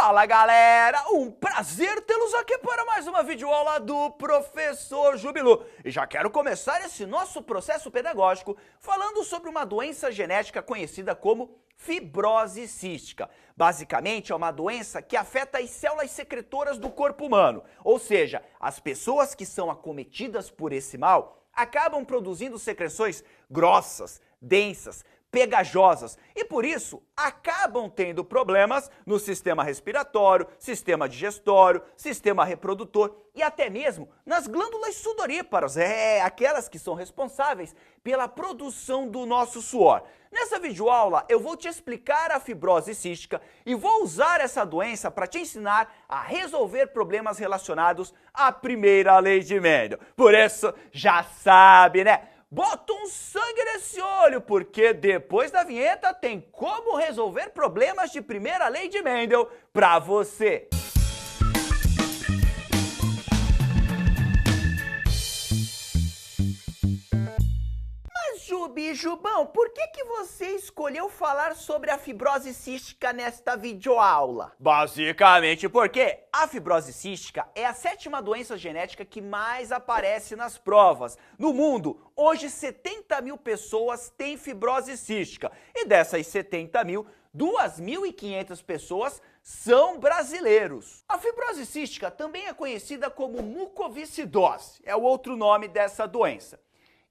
Fala galera, um prazer tê-los aqui para mais uma videoaula do Professor Jubilu. E já quero começar esse nosso processo pedagógico falando sobre uma doença genética conhecida como fibrose cística. Basicamente é uma doença que afeta as células secretoras do corpo humano, ou seja, as pessoas que são acometidas por esse mal acabam produzindo secreções grossas, densas, pegajosas e por isso acabam tendo problemas no sistema respiratório, sistema digestório, sistema reprodutor e até mesmo nas glândulas sudoríparas, aquelas que são responsáveis pela produção do nosso suor. Nessa videoaula eu vou te explicar a fibrose cística e vou usar essa doença para te ensinar a resolver problemas relacionados à primeira lei de Mendel. Por isso, já sabe, né? Bota um sangue nesse olho, porque depois da vinheta tem como resolver problemas de primeira lei de Mendel pra você. Mas Jubão, por que você escolheu falar sobre a fibrose cística nesta videoaula? Basicamente porque a fibrose cística é a 7ª doença genética que mais aparece nas provas. No mundo, hoje 70 mil pessoas têm fibrose cística e dessas 70 mil, 2.500 pessoas são brasileiros. A fibrose cística também é conhecida como mucoviscidose, é o outro nome dessa doença.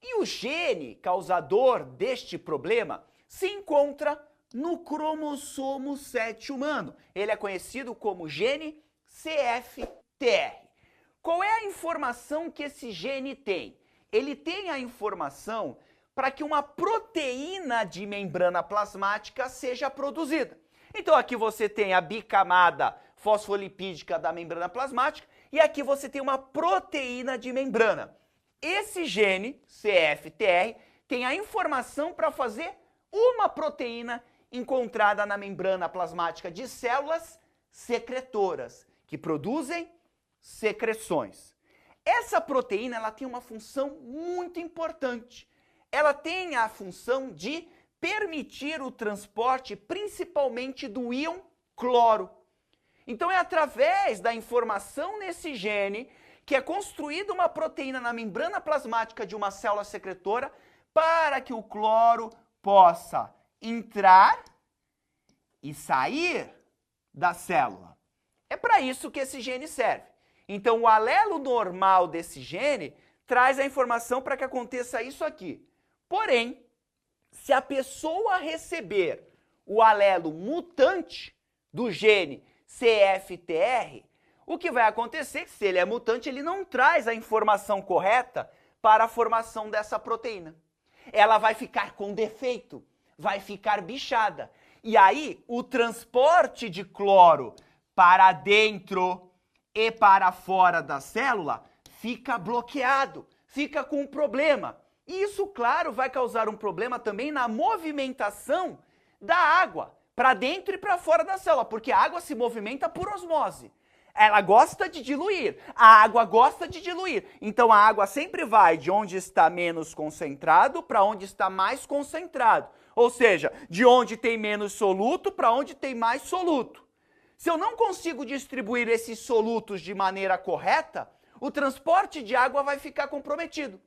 E o gene causador deste problema se encontra no cromossomo 7 humano. Ele é conhecido como gene CFTR. Qual é a informação que esse gene tem? Ele tem a informação para que uma proteína de membrana plasmática seja produzida. Então aqui você tem a bicamada fosfolipídica da membrana plasmática e aqui você tem uma proteína de membrana. Esse gene, CFTR, tem a informação para fazer uma proteína encontrada na membrana plasmática de células secretoras, que produzem secreções. Essa proteína ela tem uma função muito importante. Ela tem a função de permitir o transporte principalmente do íon cloro. Então é através da informação nesse gene que é construída uma proteína na membrana plasmática de uma célula secretora para que o cloro possa entrar e sair da célula. É para isso que esse gene serve. Então o alelo normal desse gene traz a informação para que aconteça isso aqui. Porém, se a pessoa receber o alelo mutante do gene CFTR, o que vai acontecer é que se ele é mutante, ele não traz a informação correta para a formação dessa proteína. Ela vai ficar com defeito, vai ficar bichada. E aí, o transporte de cloro para dentro e para fora da célula fica bloqueado, fica com um problema. E isso, claro, vai causar um problema também na movimentação da água para dentro e para fora da célula, porque a água se movimenta por osmose. Ela gosta de diluir, a água gosta de diluir. Então a água sempre vai de onde está menos concentrado para onde está mais concentrado. Ou seja, de onde tem menos soluto para onde tem mais soluto. Se eu não consigo distribuir esses solutos de maneira correta, o transporte de água vai ficar comprometido.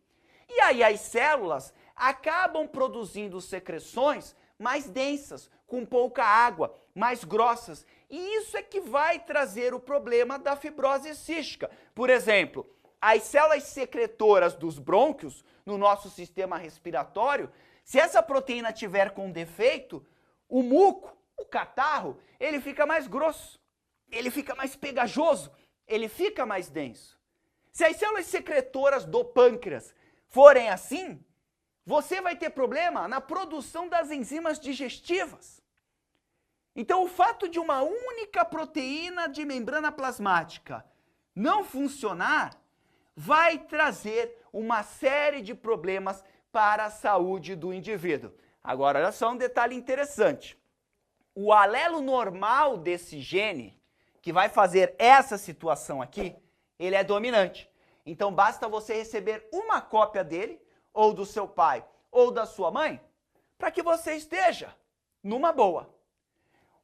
E aí as células acabam produzindo secreções mais densas, com pouca água, mais grossas. E isso é que vai trazer o problema da fibrose cística. Por exemplo, as células secretoras dos brônquios, no nosso sistema respiratório, se essa proteína tiver com defeito, o muco, o catarro, ele fica mais grosso, ele fica mais pegajoso, ele fica mais denso. Se as células secretoras do pâncreas forem assim, você vai ter problema na produção das enzimas digestivas. Então, o fato de uma única proteína de membrana plasmática não funcionar vai trazer uma série de problemas para a saúde do indivíduo. Agora, olha só um detalhe interessante. O alelo normal desse gene, que vai fazer essa situação aqui, ele é dominante. Então, basta você receber uma cópia dele, ou do seu pai, ou da sua mãe, para que você esteja numa boa.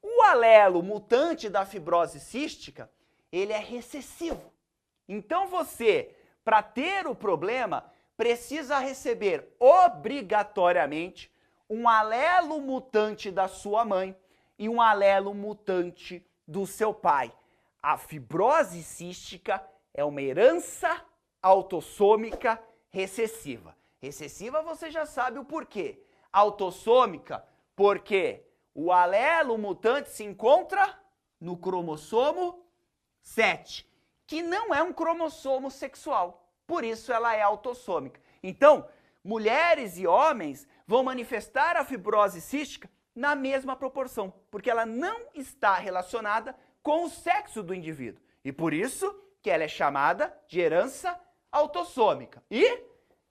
O alelo mutante da fibrose cística, ele é recessivo. Então você, para ter o problema, precisa receber obrigatoriamente um alelo mutante da sua mãe e um alelo mutante do seu pai. A fibrose cística é uma herança autossômica recessiva. Recessiva você já sabe o porquê. Autossômica porque o alelo mutante se encontra no cromossomo 7, que não é um cromossomo sexual. Por isso ela é autossômica. Então, mulheres e homens vão manifestar a fibrose cística na mesma proporção, porque ela não está relacionada com o sexo do indivíduo. E por isso que ela é chamada de herança autossômica e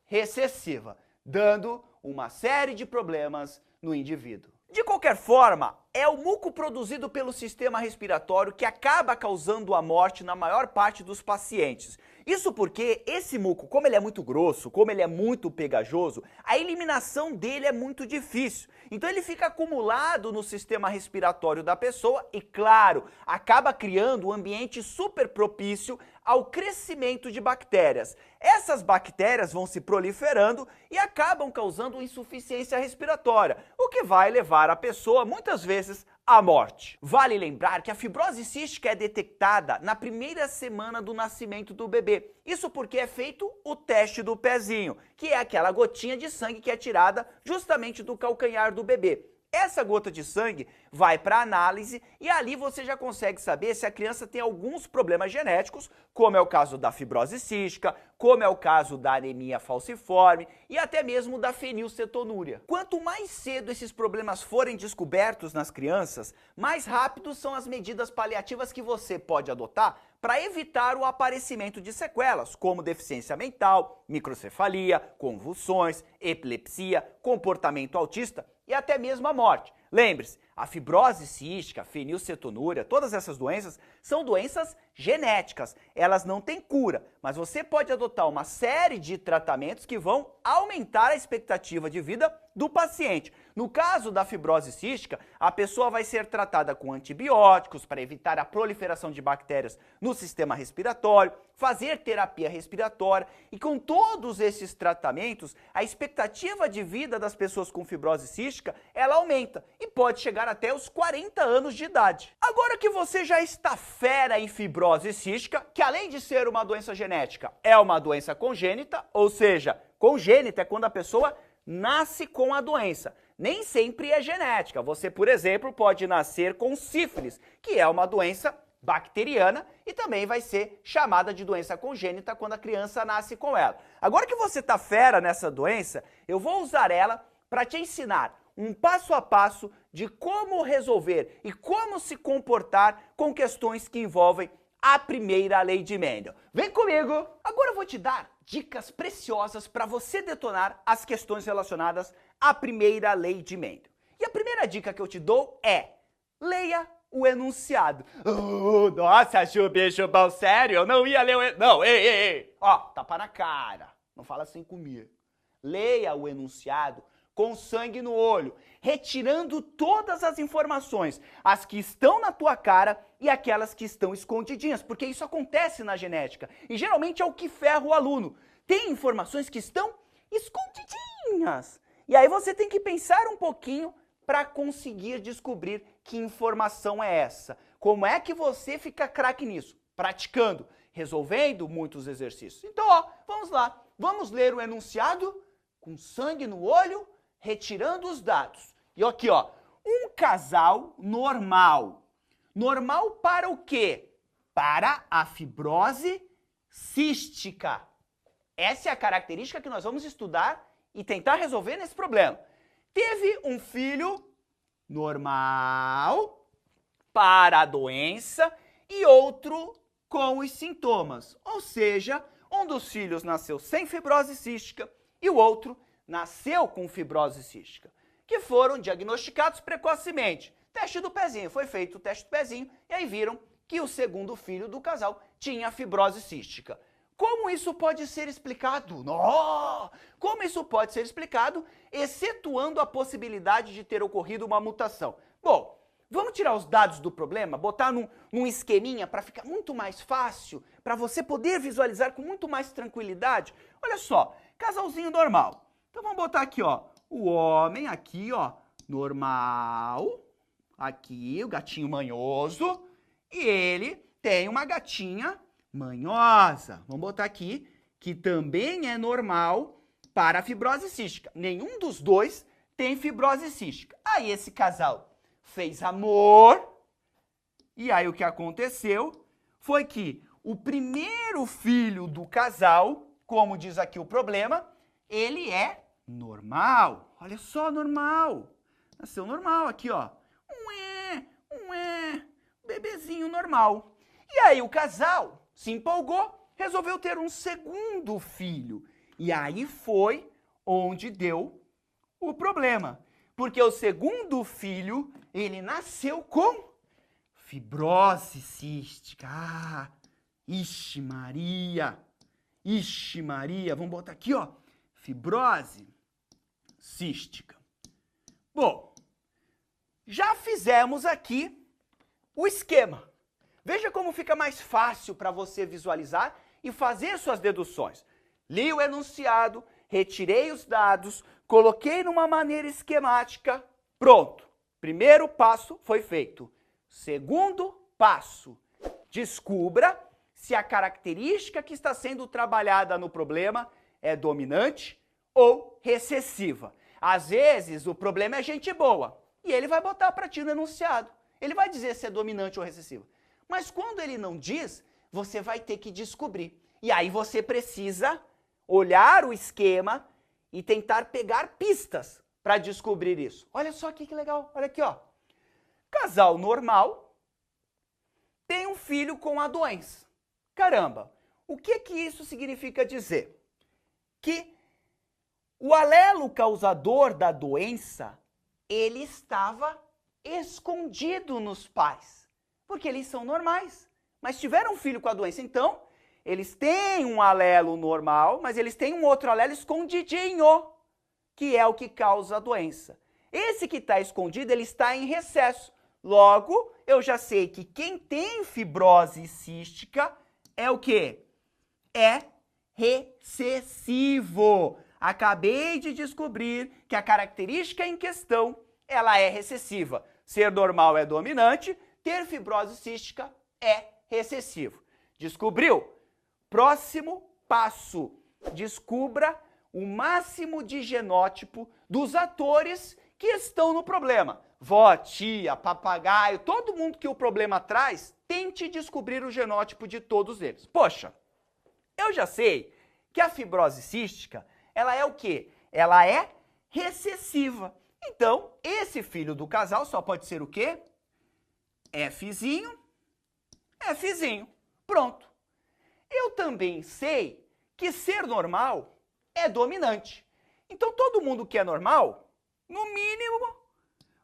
recessiva, dando uma série de problemas no indivíduo. De qualquer forma, é o muco produzido pelo sistema respiratório que acaba causando a morte na maior parte dos pacientes. Isso porque esse muco, como ele é muito grosso, como ele é muito pegajoso, a eliminação dele é muito difícil. Então ele fica acumulado no sistema respiratório da pessoa e, claro, acaba criando um ambiente super propício ao crescimento de bactérias. Essas bactérias vão se proliferando e acabam causando insuficiência respiratória, o que vai levar a pessoa, muitas vezes, à morte. Vale lembrar que a fibrose cística é detectada na primeira semana do nascimento do bebê. Isso porque é feito o teste do pezinho, que é aquela gotinha de sangue que é tirada justamente do calcanhar do bebê. Essa gota de sangue vai para análise e ali você já consegue saber se a criança tem alguns problemas genéticos, como é o caso da fibrose cística, como é o caso da anemia falciforme e até mesmo da fenilcetonúria. Quanto mais cedo esses problemas forem descobertos nas crianças, mais rápidos são as medidas paliativas que você pode adotar para evitar o aparecimento de sequelas, como deficiência mental, microcefalia, convulsões, epilepsia, comportamento autista e até mesmo a morte. Lembre-se, a fibrose cística, a fenilcetonúria, todas essas doenças são doenças genéticas. Elas não têm cura, mas você pode adotar uma série de tratamentos que vão aumentar a expectativa de vida do paciente. No caso da fibrose cística, a pessoa vai ser tratada com antibióticos para evitar a proliferação de bactérias no sistema respiratório, fazer terapia respiratória e com todos esses tratamentos, a expectativa de vida das pessoas com fibrose cística, ela aumenta e pode chegar até os 40 anos de idade. Agora que você já está fera em fibrose cística, que além de ser uma doença genética, é uma doença congênita, ou seja, congênita é quando a pessoa nasce com a doença. Nem sempre é genética. Você, por exemplo, pode nascer com sífilis, que é uma doença bacteriana e também vai ser chamada de doença congênita quando a criança nasce com ela. Agora que você está fera nessa doença, eu vou usar ela para te ensinar um passo a passo de como resolver e como se comportar com questões que envolvem a primeira lei de Mendel. Vem comigo! Agora eu vou te dar dicas preciosas para você detonar as questões relacionadas à primeira lei de Mendel. E a primeira dica que eu te dou é: leia o enunciado. Nossa, Chubão, sério? Eu não ia ler o Não, ei. Ó, tapa na cara. Não fala assim comigo. Leia o enunciado com sangue no olho, retirando todas as informações, as que estão na tua cara e aquelas que estão escondidinhas, porque isso acontece na genética e geralmente é o que ferra o aluno. Tem informações que estão escondidinhas. E aí você tem que pensar um pouquinho para conseguir descobrir que informação é essa. Como é que você fica craque nisso? Praticando, resolvendo muitos exercícios. Então, ó, vamos lá. Vamos ler o enunciado com sangue no olho, retirando os dados. E aqui, ó, um casal normal. Normal para o quê? Para a fibrose cística. Essa é a característica que nós vamos estudar e tentar resolver nesse problema. Teve um filho normal para a doença e outro com os sintomas. Ou seja, um dos filhos nasceu sem fibrose cística e o outro nasceu com fibrose cística, que foram diagnosticados precocemente. Teste do pezinho, foi feito o teste do pezinho e aí viram que o segundo filho do casal tinha fibrose cística. Como isso pode ser explicado? Como isso pode ser explicado, excetuando a possibilidade de ter ocorrido uma mutação? Bom, Vamos tirar os dados do problema, botar num esqueminha para ficar muito mais fácil, para você poder visualizar com muito mais tranquilidade? Olha só, casalzinho normal. Então vamos botar aqui, ó, o homem aqui, ó, normal. Aqui, o gatinho manhoso. E ele tem uma gatinha manhosa. Vamos botar aqui, que também é normal para a fibrose cística. Nenhum dos dois tem fibrose cística. Aí esse casal fez amor. E aí o que aconteceu foi que o primeiro filho do casal, como diz aqui o problema, ele é normal. Olha só, normal. Nasceu normal aqui, ó. Bebezinho normal. E aí o casal se empolgou, resolveu ter um segundo filho. E aí foi onde deu o problema. Porque o segundo filho, ele nasceu com fibrose cística. Ah, ixi Maria. Ixi Maria. Vamos botar aqui, ó. Fibrose cística. Bom, já fizemos aqui o esquema. Veja como fica mais fácil para você visualizar e fazer suas deduções. Li o enunciado, retirei os dados, coloquei numa maneira esquemática, pronto. Primeiro passo foi feito. Segundo passo, descubra se a característica que está sendo trabalhada no problema é dominante ou recessiva. Às vezes o problema é gente boa e ele vai botar para ti no enunciado. Ele vai dizer se é dominante ou recessiva. Mas quando ele não diz, você vai ter que descobrir. E aí você precisa olhar o esquema e tentar pegar pistas para descobrir isso. Olha só aqui que legal. Olha aqui, ó. Casal normal tem um filho com a doença. Caramba, o que isso significa dizer? Que o alelo causador da doença, ele estava escondido nos pais, porque eles são normais, mas tiveram um filho com a doença. Então, eles têm um alelo normal, mas eles têm um outro alelo escondidinho, que é o que causa a doença. Esse que está escondido, ele está em recesso. Logo, eu já sei que quem tem fibrose cística é o quê? É recessivo. Acabei de descobrir que a característica em questão, ela é recessiva. Ser normal é dominante, ter fibrose cística é recessivo. Descobriu? Próximo passo. Descubra o máximo de genótipo dos atores que estão no problema. Vó, tia, papagaio, todo mundo que o problema traz, tente descobrir o genótipo de todos eles. Poxa, eu já sei que a fibrose cística, ela é o quê? Ela é recessiva. Então, esse filho do casal só pode ser o quê? Fzinho, Fzinho. Pronto. Eu também sei que ser normal é dominante. Então, todo mundo que é normal, no mínimo,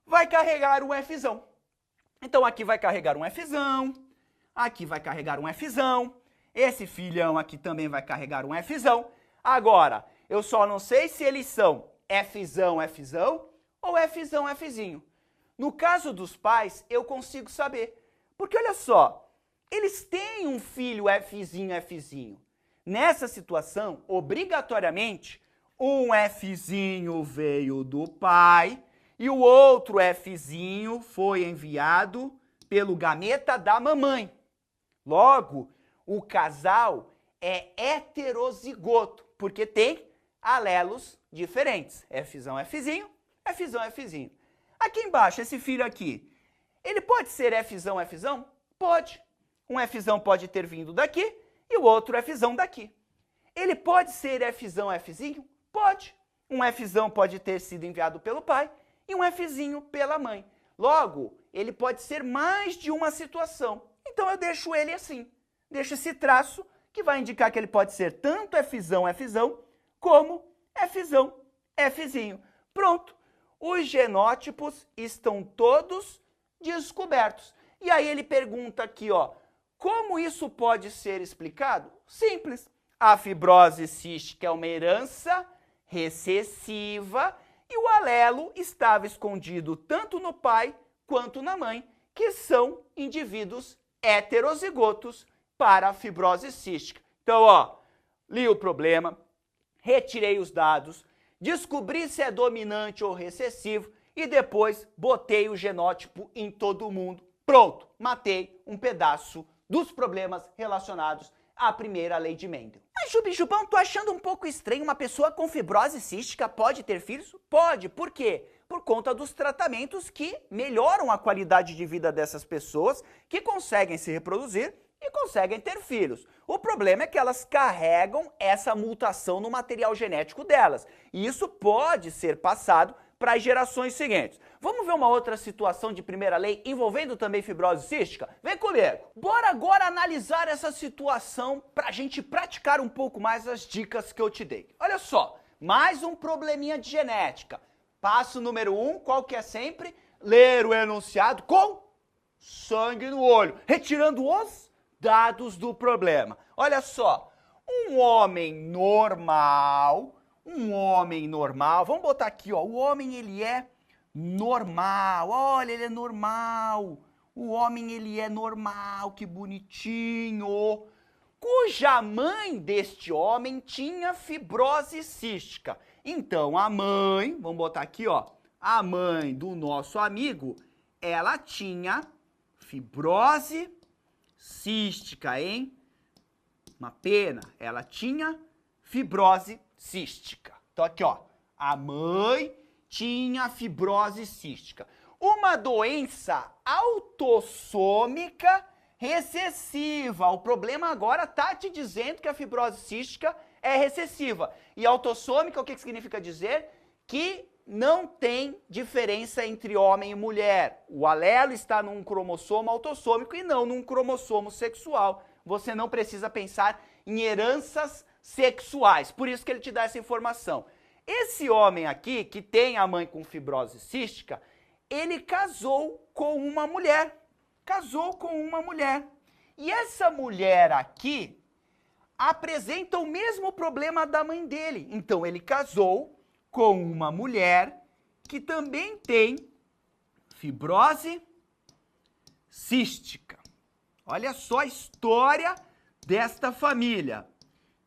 vai carregar um Fzão. Então, aqui vai carregar um Fzão, aqui vai carregar um Fzão, esse filhão aqui também vai carregar um Fzão. Agora, eu só não sei se eles são Fzão, Fzão, ou Fzão, Fzinho. No caso dos pais, eu consigo saber. Porque olha só, eles têm um filho Fzinho, Fzinho. Nessa situação, obrigatoriamente, um Fzinho veio do pai e o outro Fzinho foi enviado pelo gameta da mamãe. Logo, o casal é heterozigoto, porque tem alelos diferentes. Fzão, Fzinho, Fzão, Fzinho. Aqui embaixo, esse filho aqui, ele pode ser Fzão, Fzão? Pode. Um Fzão pode ter vindo daqui e o outro Fzão daqui. Ele pode ser Fzão, Fzinho? Pode. Um Fzão pode ter sido enviado pelo pai e um Fzinho pela mãe. Logo, ele pode ser mais de uma situação. Então eu deixo ele assim. Deixo esse traço que vai indicar que ele pode ser tanto Fzão, Fzão, como Fzão, Fzinho. Pronto. Os genótipos estão todos descobertos. E aí ele pergunta aqui, ó, como isso pode ser explicado? Simples. A fibrose cística é uma herança recessiva e o alelo estava escondido tanto no pai quanto na mãe, que são indivíduos heterozigotos para a fibrose cística. Então, ó, li o problema, retirei os dados, descobri se é dominante ou recessivo e depois botei o genótipo em todo mundo. Pronto, matei um pedaço dos problemas relacionados à primeira lei de Mendel. Mas, Jubão, tô achando um pouco estranho, uma pessoa com fibrose cística pode ter filhos? Pode, por quê? Por conta dos tratamentos que melhoram a qualidade de vida dessas pessoas, que conseguem se reproduzir e conseguem ter filhos. O problema é que elas carregam essa mutação no material genético delas, e isso pode ser passado para as gerações seguintes. Vamos ver uma outra situação de primeira lei envolvendo também fibrose cística? Vem comigo! Bora agora analisar essa situação para a gente praticar um pouco mais as dicas que eu te dei. Olha só, mais um probleminha de genética. Passo número 1, qual que é sempre? Ler o enunciado com sangue no olho, retirando os dados do problema. Olha só, um homem normal, vamos botar aqui, ó, o homem ele é normal, olha, ele é normal, o homem ele é normal, que bonitinho, cuja mãe deste homem tinha fibrose cística. Então a mãe, vamos botar aqui, ó, a mãe do nosso amigo, ela tinha fibrose cística, hein? Uma pena, ela tinha fibrose cística. Então aqui, ó, a mãe tinha fibrose cística. Uma doença autossômica recessiva. O problema agora tá te dizendo que a fibrose cística é recessiva. E autossômica, o que significa dizer? Que não tem diferença entre homem e mulher. O alelo está num cromossomo autossômico e não num cromossomo sexual. Você não precisa pensar em heranças sexuais. Por isso que ele te dá essa informação. Esse homem aqui, que tem a mãe com fibrose cística, ele casou com uma mulher. E essa mulher aqui apresenta o mesmo problema da mãe dele. Então ele casou com uma mulher que também tem fibrose cística. Olha só a história desta família.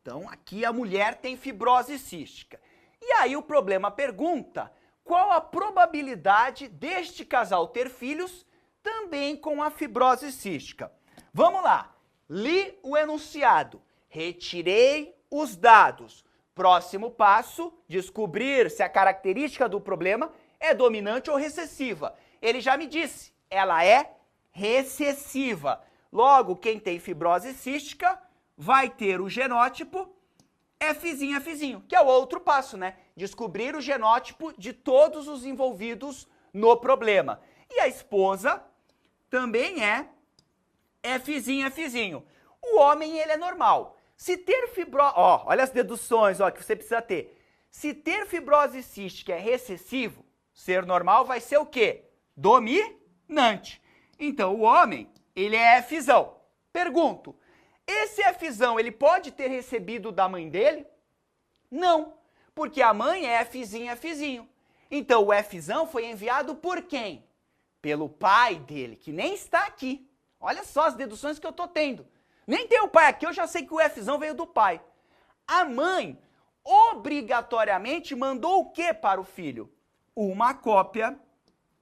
Então aqui a mulher tem fibrose cística. E aí o problema pergunta, qual a probabilidade deste casal ter filhos também com a fibrose cística? Vamos lá, li o enunciado, retirei os dados. Próximo passo, descobrir se a característica do problema é dominante ou recessiva. Ele já me disse, ela é recessiva. Logo, quem tem fibrose cística vai ter o genótipo Fzinho, que é o outro passo, né? Descobrir o genótipo de todos os envolvidos no problema. E a esposa também é Fzinho. O homem, ele é normal. Se ter fibrose... Ó, olha as deduções, ó, que você precisa ter. Se ter fibrose cística é recessivo, ser normal vai ser o quê? Dominante. Então, o homem, ele é Fzão. Pergunto, esse Fzão, ele pode ter recebido da mãe dele? Não, porque a mãe é Fzinho. Então, o Fzão foi enviado por quem? Pelo pai dele, que nem está aqui. Olha só as deduções que eu tô tendo. Nem tem o pai aqui, eu já sei que o Fzão veio do pai. A mãe, obrigatoriamente, mandou o que para o filho? Uma cópia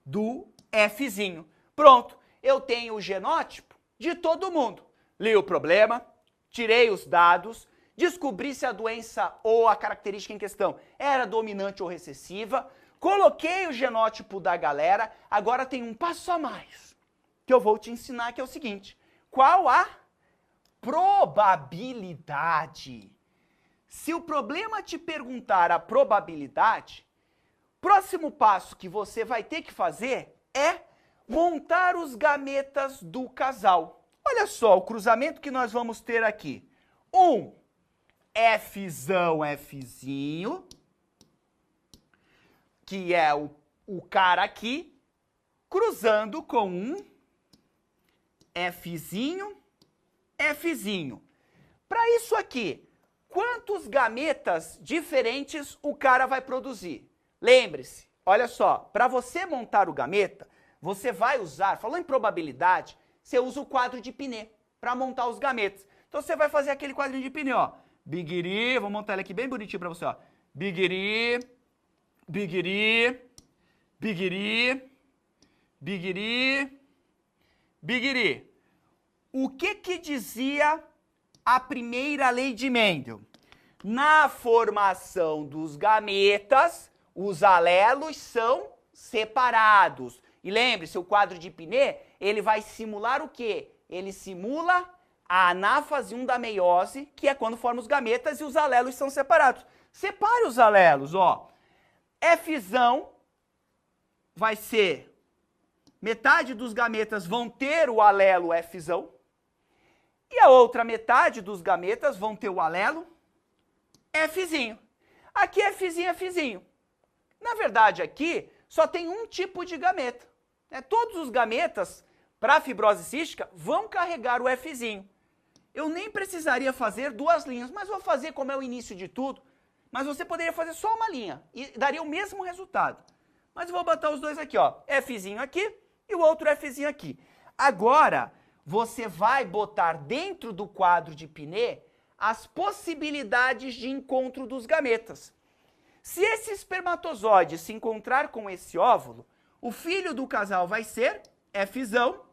do Fzinho. Pronto, eu tenho o genótipo de todo mundo. Li o problema, tirei os dados, descobri se a doença ou a característica em questão era dominante ou recessiva, coloquei o genótipo da galera, agora tem um passo a mais que eu vou te ensinar, que é o seguinte: qual a probabilidade? Se o problema te perguntar a probabilidade, próximo passo que você vai ter que fazer é montar os gametas do casal. Olha só o cruzamento que nós vamos ter aqui. Um Fzinho, que é o cara aqui, cruzando com um Fzinho. Para isso aqui, quantos gametas diferentes o cara vai produzir? Lembre-se, olha só, para você montar o gameta, você vai usar, falou em probabilidade, você usa o quadro de Pinet para montar os gametas. Então você vai fazer aquele quadrinho de Pinet, ó. Bigiri, vou montar ele aqui bem bonitinho para você, ó. Bigiri, bigiri, bigiri, bigiri, bigiri. O que dizia a primeira lei de Mendel? Na formação dos gametas, os alelos são separados. E lembre-se, o quadro de Pinet, ele vai simular o quê? Ele simula a anáfase 1 da meiose, que é quando forma os gametas e os alelos são separados. Separe os alelos, ó. Fzão vai ser, metade dos gametas vão ter o alelo Fzão, e a outra metade dos gametas vão ter o alelo Fzinho. Aqui Fzinho é Fzinho. Na verdade, aqui só tem um tipo de gameta. Todos os gametas, para a fibrose cística, vão carregar o Fzinho. Eu nem precisaria fazer duas linhas, mas vou fazer como é o início de tudo. Mas você poderia fazer só uma linha e daria o mesmo resultado. Mas eu vou botar os dois aqui, ó. Fzinho aqui e o outro Fzinho aqui. Agora, você vai botar dentro do quadro de Pinet as possibilidades de encontro dos gametas. Se esse espermatozoide se encontrar com esse óvulo, o filho do casal vai ser Fzão,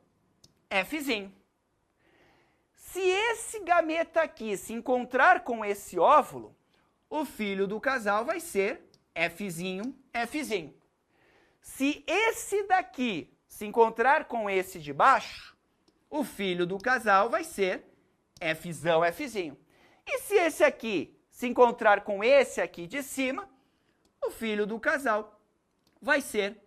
Fzinho. Se esse gameta aqui se encontrar com esse óvulo, o filho do casal vai ser Fzinho, Fzinho. Se esse daqui se encontrar com esse de baixo, o filho do casal vai ser Fzão, Fzinho. E se esse aqui se encontrar com esse aqui de cima, o filho do casal vai ser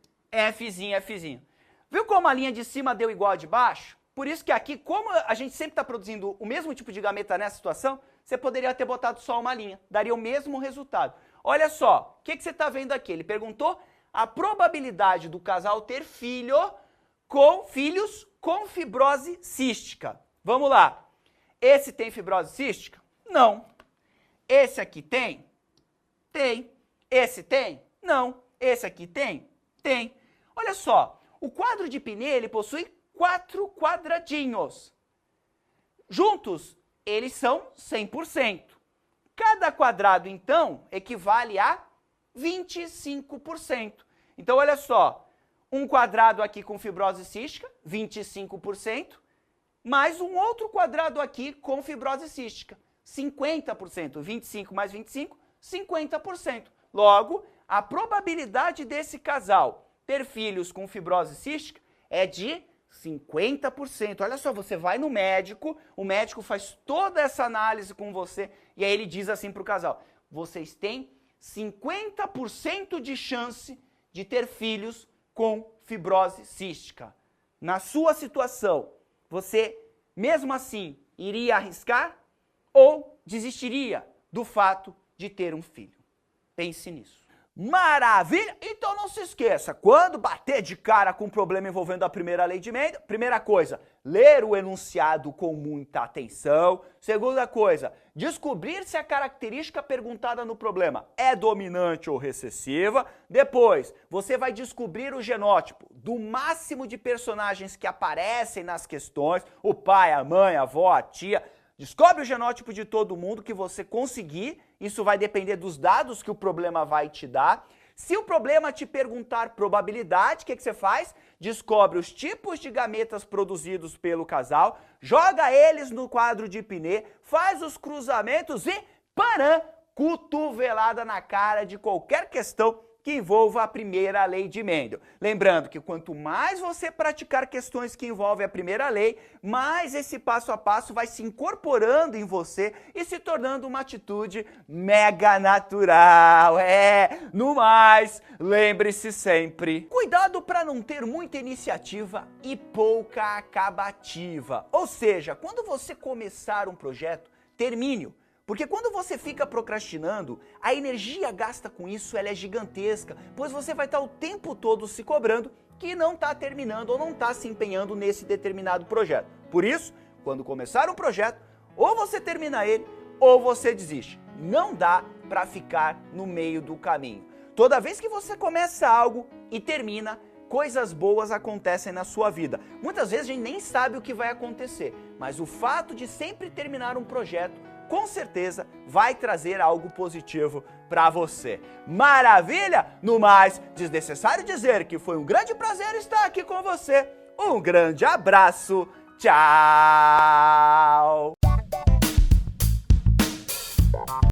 Fzinho, Fzinho. Viu como a linha de cima deu igual a de baixo? Por isso que aqui, como a gente sempre está produzindo o mesmo tipo de gameta nessa situação, você poderia ter botado só uma linha, daria o mesmo resultado. Olha só, o que você está vendo aqui? Ele perguntou a probabilidade do casal ter filhos com fibrose cística. Vamos lá. Esse tem fibrose cística? Não. Esse aqui tem? Tem. Esse tem? Não. Esse aqui tem? Tem. Olha só, o quadro de Pinet, ele possui 4 quadradinhos. Juntos, eles são 100%. Cada quadrado, então, equivale a 25%. Então, olha só, um quadrado aqui com fibrose cística, 25%, mais um outro quadrado aqui com fibrose cística, 50%. 25 mais 25, 50%. Logo, a probabilidade desse casal ter filhos com fibrose cística é de 50%. Olha só, você vai no médico, o médico faz toda essa análise com você e aí ele diz assim para o casal: vocês têm 50% de chance de ter filhos com fibrose cística. Na sua situação, você, mesmo assim, iria arriscar ou desistiria do fato de ter um filho? Pense nisso. Maravilha! Então não se esqueça, quando bater de cara com um problema envolvendo a primeira lei de Mendel, primeira coisa, ler o enunciado com muita atenção. Segunda coisa, descobrir se a característica perguntada no problema é dominante ou recessiva. Depois, você vai descobrir o genótipo do máximo de personagens que aparecem nas questões, o pai, a mãe, a avó, a tia. Descobre o genótipo de todo mundo que você conseguir, isso vai depender dos dados que o problema vai te dar. Se o problema te perguntar probabilidade, o que você faz? Descobre os tipos de gametas produzidos pelo casal, joga eles no quadro de Pinet, faz os cruzamentos e, parã, cotovelada na cara de qualquer questão que envolva a primeira lei de Mendel. Lembrando que quanto mais você praticar questões que envolvem a primeira lei, mais esse passo a passo vai se incorporando em você e se tornando uma atitude mega natural. No mais, lembre-se sempre, cuidado para não ter muita iniciativa e pouca acabativa. Ou seja, quando você começar um projeto, termine-o. Porque quando você fica procrastinando, a energia gasta com isso ela é gigantesca, pois você vai estar o tempo todo se cobrando que não está terminando ou não está se empenhando nesse determinado projeto. Por isso, quando começar um projeto, ou você termina ele, ou você desiste. Não dá para ficar no meio do caminho. Toda vez que você começa algo e termina, coisas boas acontecem na sua vida. Muitas vezes a gente nem sabe o que vai acontecer, mas o fato de sempre terminar um projeto, com certeza vai trazer algo positivo para você. Maravilha? No mais, desnecessário dizer que foi um grande prazer estar aqui com você. Um grande abraço. Tchau!